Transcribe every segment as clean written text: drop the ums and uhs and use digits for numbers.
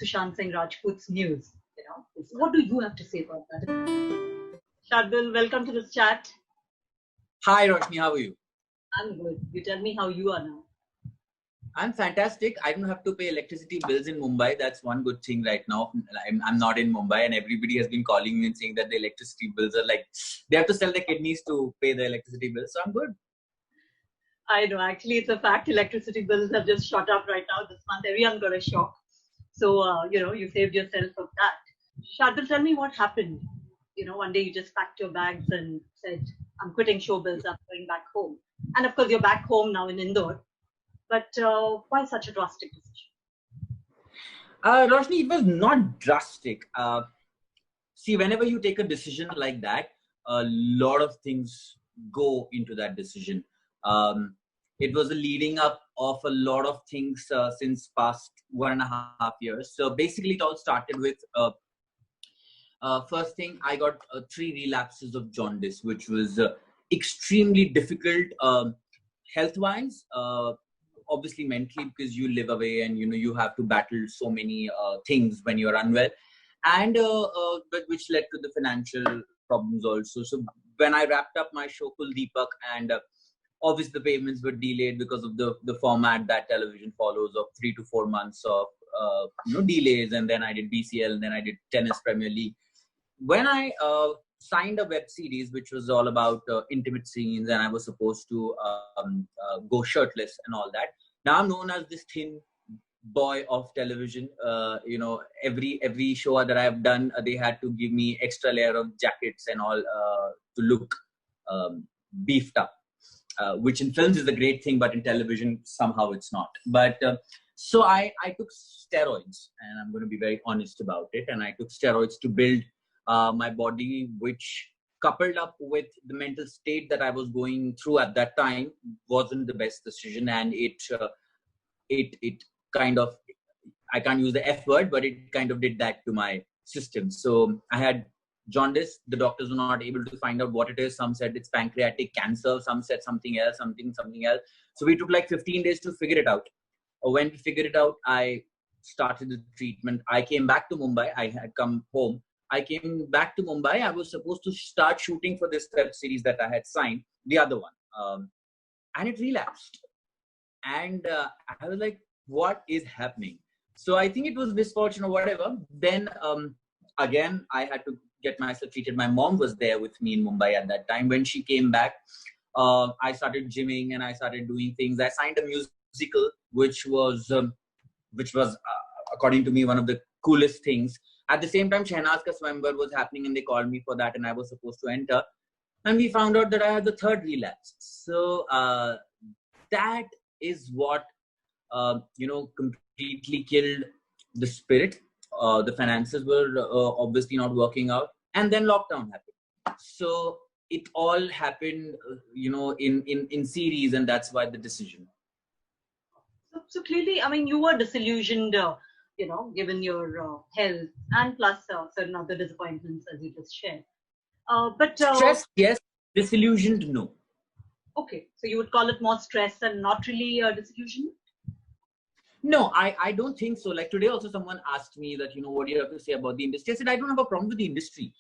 Sushant Singh Rajput's news. What do you have to say about that? Shardul, welcome to this chat. Hi, Roshni. How are you? I'm good. You tell me how you are now. I'm fantastic. I don't have to pay electricity bills in Mumbai. That's one good thing right now. I'm not in Mumbai, and everybody has been calling me and saying that the electricity bills are like, they have to sell their kidneys to pay the electricity bills. So I'm good. I know. Actually, it's a fact. Electricity bills have just shot up right now this month. Everyone got a shock. So, you saved yourself of that. Shardul, tell me what happened. One day you just packed your bags and said, I'm quitting showbiz. I'm going back home. And of course, you're back home now in Indore. But why such a drastic decision? Roshni, it was not drastic. See, whenever you take a decision like that, a lot of things go into that decision. It was a leading up of a lot of things since past 1.5 years. So basically, it all started with first thing, I got 3 relapses of jaundice, which was extremely difficult health-wise. Obviously mentally, because you live away and you have to battle so many things when you're unwell, and but which led to the financial problems also. So when I wrapped up my show Kuldeepak, and obviously the payments were delayed because of the format that television follows of 3 to 4 months of delays, and then I did BCL, and then I did Tennis Premier League. When I signed a web series which was all about intimate scenes, and I was supposed to go shirtless and all that. Now I'm known as this thin boy of television. Every show that I've done, they had to give me extra layer of jackets and all to look beefed up, which in films is a great thing, but in television somehow it's not. But so I took steroids, and I'm going to be very honest about it. And I took steroids to build my body, which coupled up with the mental state that I was going through at that time wasn't the best decision. And it kind of, I can't use the F word, but it kind of did that to my system. So I had jaundice. The doctors were not able to find out what it is. Some said it's pancreatic cancer. Some said something else, something else. So we took like 15 days to figure it out. When we figured it out, I started the treatment. I came back to Mumbai. I had come home. I came back to Mumbai. I was supposed to start shooting for this web series that I had signed, the other one. And it relapsed. And I was like, what is happening? So I think it was misfortune or whatever. Then again, I had to get myself treated. My mom was there with me in Mumbai at that time. When she came back, I started gymming and I started doing things. I signed a musical, which was according to me, one of the coolest things. At the same time, Shehnaz Ka Swayamvar was happening, and they called me for that, and I was supposed to enter. And we found out that I had the 3rd relapse. So that is what completely killed the spirit. The finances were obviously not working out, and then lockdown happened. So it all happened, in series, and that's why the decision. So clearly, I mean, you were disillusioned, given your health, and plus certain other disappointments, as you just shared. But stress, yes. Disillusioned, no. Okay, so you would call it more stress and not really disillusionment? No, I don't think so. Like today also someone asked me that, what do you have to say about the industry? I said, I don't have a problem with the industry.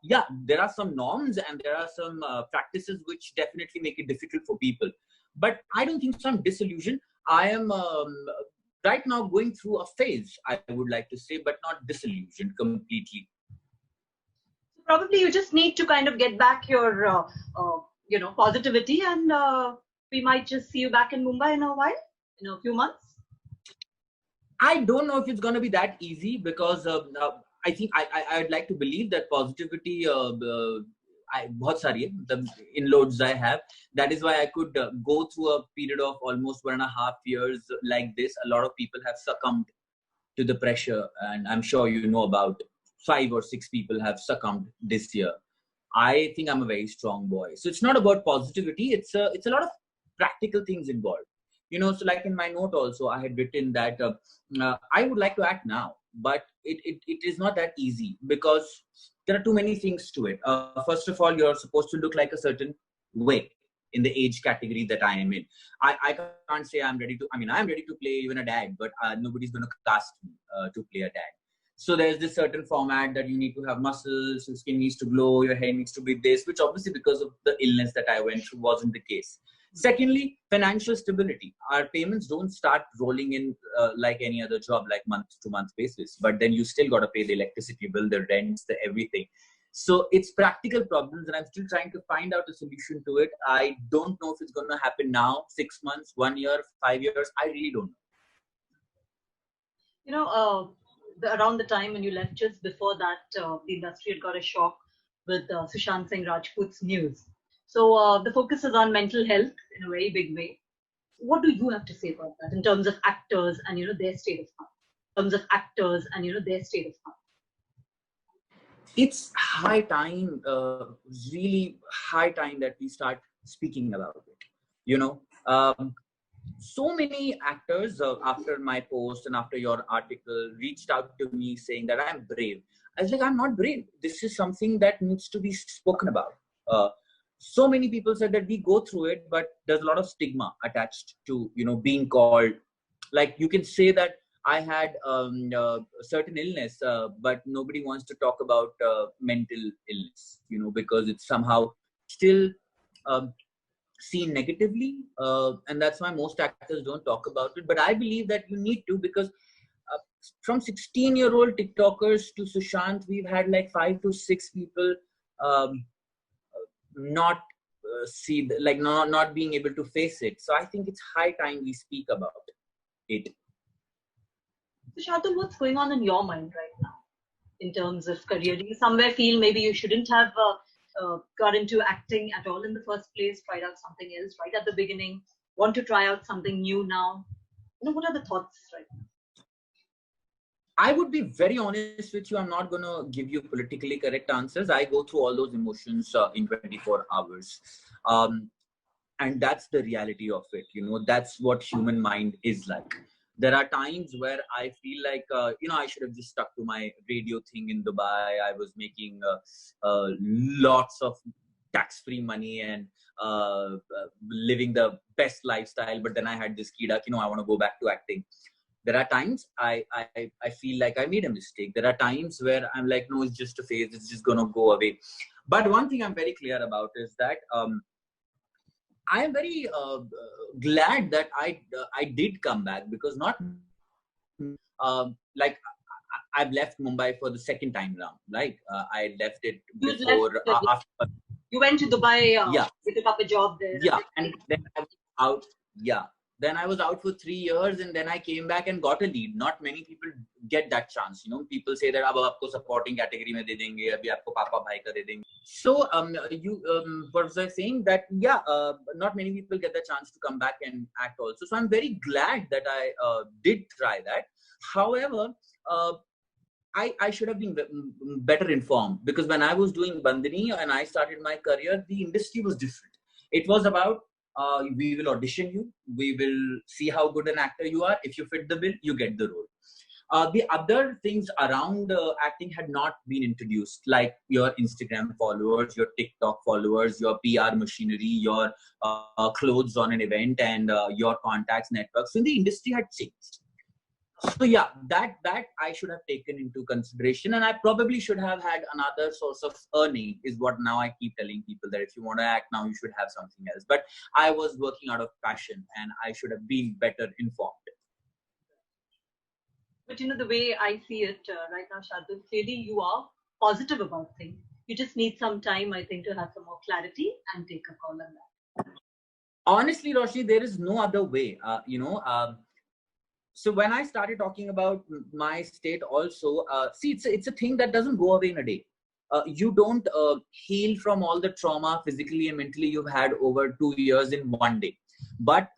Yeah, there are some norms and there are some practices which definitely make it difficult for people. But I don't think so. I'm disillusioned. I am right now going through a phase, I would like to say, but not disillusioned completely. Probably you just need to kind of get back your, positivity, and we might just see you back in Mumbai in a while, in a few months. I don't know if it's going to be that easy, because I think I'd like to believe that positivity, बहुत सारी है, the inloads I have. That is why I could go through a period of almost 1.5 years like this. A lot of people have succumbed to the pressure, and I'm sure about 5 or 6 people have succumbed this year. I think I'm a very strong boy. So it's not about positivity. It's a lot of practical things involved. So like in my note also, I had written that I would like to act now, but it is not that easy, because there are too many things to it. First of all, you're supposed to look like a certain way. in the age category that I am in. I can't say I'm ready to, I mean, I'm ready to play even a dad, but nobody's going to cast me to play a dad. So there's this certain format that you need to have muscles, your skin needs to glow, your hair needs to be this, which obviously because of the illness that I went through wasn't the case. Secondly, financial stability. Our payments don't start rolling in like any other job, like month to month basis, but then you still got to pay the electricity bill, the rents, the everything. So it's practical problems, and I'm still trying to find out a solution to it. I don't know if it's going to happen now, 6 months, 1 year, 5 years. I really don't know. Around the time when you left, just before that, the industry had got a shock with Sushant Singh Rajput's news. So the focus is on mental health in a very big way. What do you have to say about that in terms of actors and their state of mind? It's high time, really high time that we start speaking about it. So many actors after my post and after your article reached out to me saying that I'm brave. I was like, I'm not brave. This is something that needs to be spoken about. So many people said that we go through it, but there's a lot of stigma attached to, being called. Like you can say that I had a certain illness, but nobody wants to talk about mental illness, because it's somehow still seen negatively. And that's why most actors don't talk about it. But I believe that you need to, because from 16-year-old TikTokers to Sushant, we've had like 5 to 6 people not being able to face it. So I think it's high time we speak about it. So Shardul, what's going on in your mind right now in terms of career? Do you somewhere feel maybe you shouldn't have got into acting at all in the first place, tried out something else right at the beginning, want to try out something new now? What are the thoughts right now? I would be very honest with you. I'm not going to give you politically correct answers. I go through all those emotions in 24 hours. And that's the reality of it. That's what human mind is like. There are times where I feel like, I should have just stuck to my radio thing in Dubai. I was making lots of tax-free money and living the best lifestyle. But then I had this key duck, I want to go back to acting. There are times I feel like I made a mistake. There are times where I'm like, no, it's just a phase. It's just going to go away. But one thing I'm very clear about is that I am very glad that I did come back, because not I've left Mumbai for the second time round. I left it before. After you went to Dubai. You took up a job there. Yeah, and then I was out. Yeah. Then I was out for 3 years, and then I came back and got a lead. Not many people get that chance. People say that, "Ab aapko supporting category mein de denge, abhi aapko papa bhai ka de denge." So, what was I saying? That not many people get the chance to come back and act also. So I'm very glad that I did try that. However, I should have been better informed, because when I was doing Bandhani and I started my career, the industry was different. It was about, we will audition you. We will see how good an actor you are. If you fit the bill, you get the role. The other things around acting had not been introduced, like your Instagram followers, your TikTok followers, your PR machinery, your clothes on an event, and your contacts network. So the industry had changed. So yeah, that I should have taken into consideration, and I probably should have had another source of earning, is what now I keep telling people, that if you want to act now, you should have something else. But I was working out of passion, and I should have been better informed. But the way I see it right now, Shardul, clearly you are positive about things. You just need some time, I think, to have some more clarity and take a call on that. Honestly, Roshni, there is no other way. So when I started talking about my state also, see, it's a thing that doesn't go away in a day. You don't heal from all the trauma physically and mentally you've had over 2 years in one day. But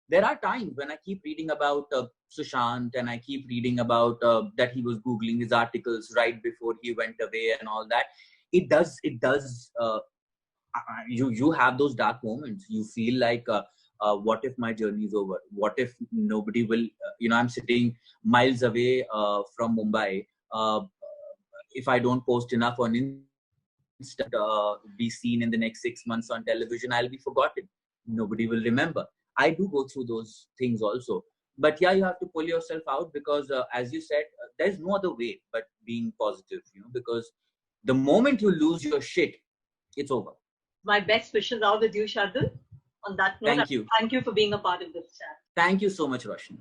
there are times when I keep reading about Sushant, and I keep reading about that he was Googling his articles right before he went away and all that. It does. You have those dark moments. You feel like, what if my journey is over? What if nobody will, I'm sitting miles away from Mumbai. If I don't post enough on be seen in the next 6 months on television, I'll be forgotten. Nobody will remember. I do go through those things also. But yeah, you have to pull yourself out because, as you said, there's no other way but being positive, because the moment you lose your shit, it's over. My best wishes are with you, Shardul. On that note, Thank you. Thank you for being a part of this chat. Thank you so much, Roshan.